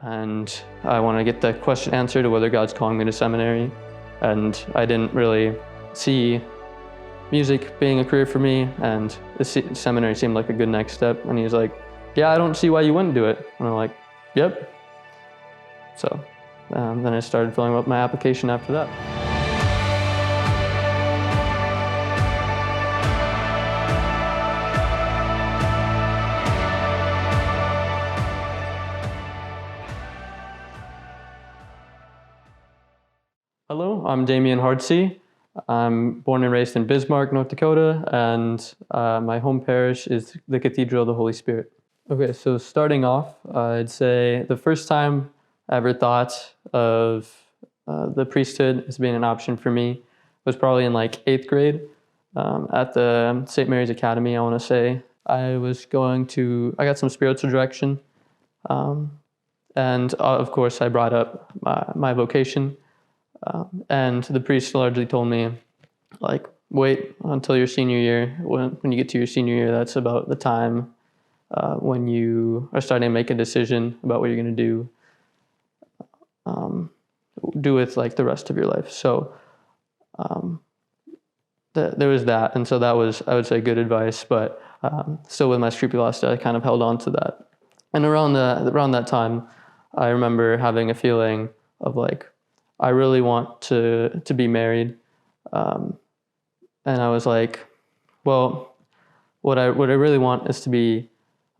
and I want to get the question answered of whether God's calling me to seminary. And I didn't really see music being a career for me, and the seminary seemed like a good next step. And he was like, yeah, I don't see why you wouldn't do it. And I'm like, yep. So then I started filling up my application after that. Hello, I'm Damien Hartze. I'm born and raised in Bismarck, North Dakota, and my home parish is the Cathedral of the Holy Spirit. Okay, so starting off, I'd say the first time I ever thought of the priesthood as being an option for me was probably in like 8th grade at the St. Mary's Academy, I want to say. I got some spiritual direction, and of course I brought up my vocation. And the priest largely told me, like, wait until your senior year. When you get to your senior year, that's about the time when you are starting to make a decision about what you're going to do with like the rest of your life. So there was that, and so that was, I would say, good advice. But still, with my scrupulosity, I kind of held on to that. And around that time, I remember having a feeling of like, I really want to be married, and I was like, well, what I really want is to be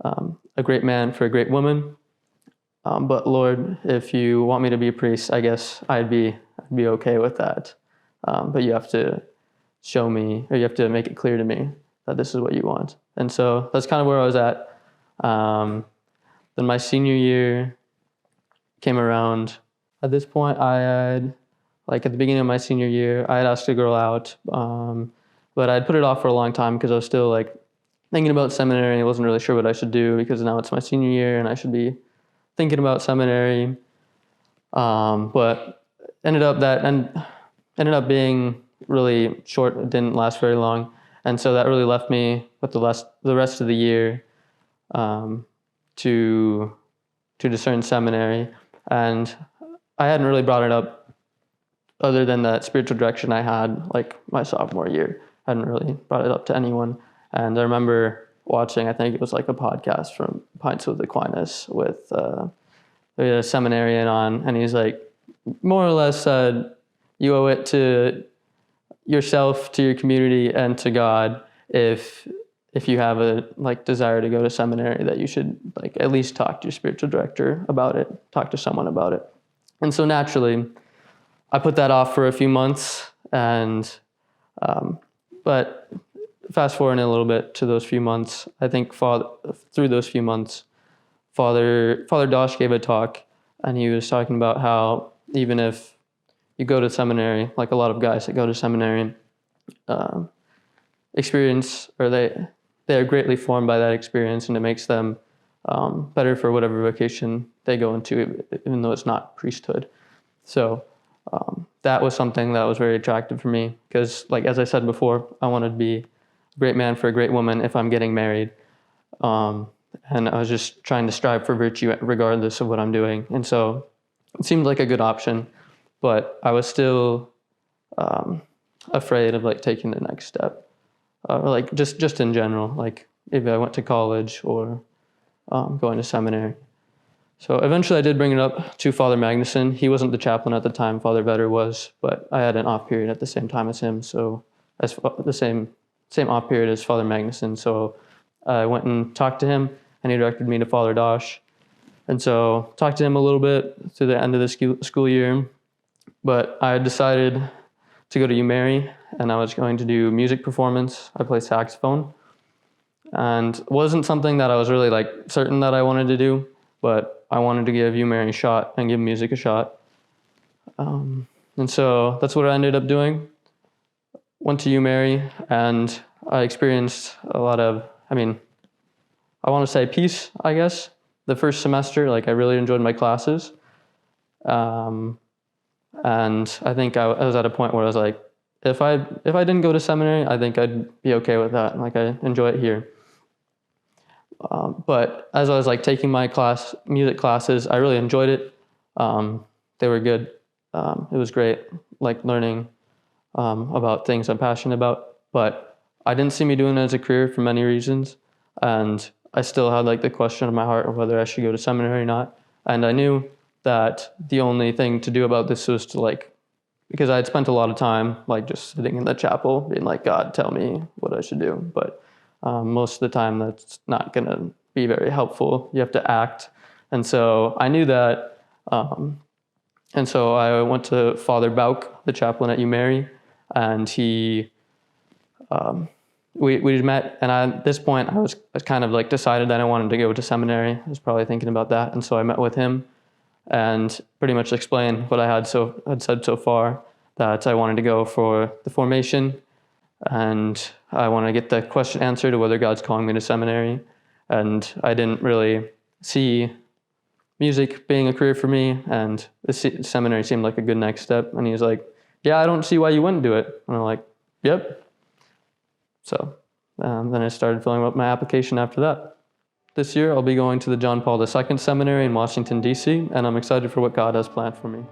a great man for a great woman. But Lord, if you want me to be a priest, I guess I'd be okay with that. But you have to show me, or you have to make it clear to me that this is what you want. And so that's kind of where I was at. Then my senior year came around. At this point, at the beginning of my senior year, I had asked a girl out, but I'd put it off for a long time because I was still like thinking about seminary. I wasn't really sure what I should do because now it's my senior year and I should be thinking about seminary. But ended up being really short. It didn't last very long, and so that really left me with the rest of the year to discern seminary. And I hadn't really brought it up other than that spiritual direction I had like my sophomore year. I hadn't really brought it up to anyone. And I remember watching, I think it was like a podcast from Pints with Aquinas with a seminarian on, and he's like, more or less said, you owe it to yourself, to your community, and to God if you have a like desire to go to seminary, that you should like at least talk to your spiritual director about it, talk to someone about it. And so naturally, I put that off for a few months, and but fast forwarding a little bit to those few months, I think through those few months, Father Dosh gave a talk, and he was talking about how even if you go to seminary, like a lot of guys that go to seminary experience, or they are greatly formed by that experience, and it makes them better for whatever vocation they go into, even though it's not priesthood. So that was something that was very attractive for me because, like, as I said before, I wanted to be a great man for a great woman if I'm getting married. And I was just trying to strive for virtue regardless of what I'm doing. And so it seemed like a good option, but I was still afraid of like taking the next step, like just in general, like if I went to college or going to seminary. So eventually I did bring it up to Father Magnuson. He wasn't the chaplain at the time, Father Vetter was, but I had an off period at the same time as him, so as the same off period as Father Magnuson. So I went and talked to him, and he directed me to Father Dosh. And so talked to him a little bit through the end of the school year, but I decided to go to UMary, and I was going to do music performance. I play saxophone, and it wasn't something that I was really like certain that I wanted to do, but I wanted to give UMary a shot and give music a shot. And so that's what I ended up doing. Went to UMary, and I experienced a lot of, I want to say peace, I guess. The first semester, like I really enjoyed my classes. And I think I was at a point where I was like, if I didn't go to seminary, I think I'd be okay with that. Like I enjoy it here. But as I was like taking my music classes, I really enjoyed it. They were good. It was great, like learning about things I'm passionate about. But I didn't see me doing it as a career for many reasons, and I still had like the question in my heart of whether I should go to seminary or not. And I knew that the only thing to do about this was to like, because I had spent a lot of time like just sitting in the chapel being like, God, tell me what I should do. But most of the time that's not going to be very helpful. You have to act. And so I knew that. And so I went to Father Bauk, the chaplain at UMary, and he, we met, and at this point I was kind of like decided that I wanted to go to seminary. I was probably thinking about that. And so I met with him and pretty much explained what I had said so far, that I wanted to go for the formation, and I want to get the question answered of whether God's calling me to seminary. And I didn't really see music being a career for me, and the seminary seemed like a good next step. And he was like, yeah, I don't see why you wouldn't do it. And I'm like, yep. So then I started filling out my application after that. This year, I'll be going to the John Paul II Seminary in Washington, D.C., and I'm excited for what God has planned for me.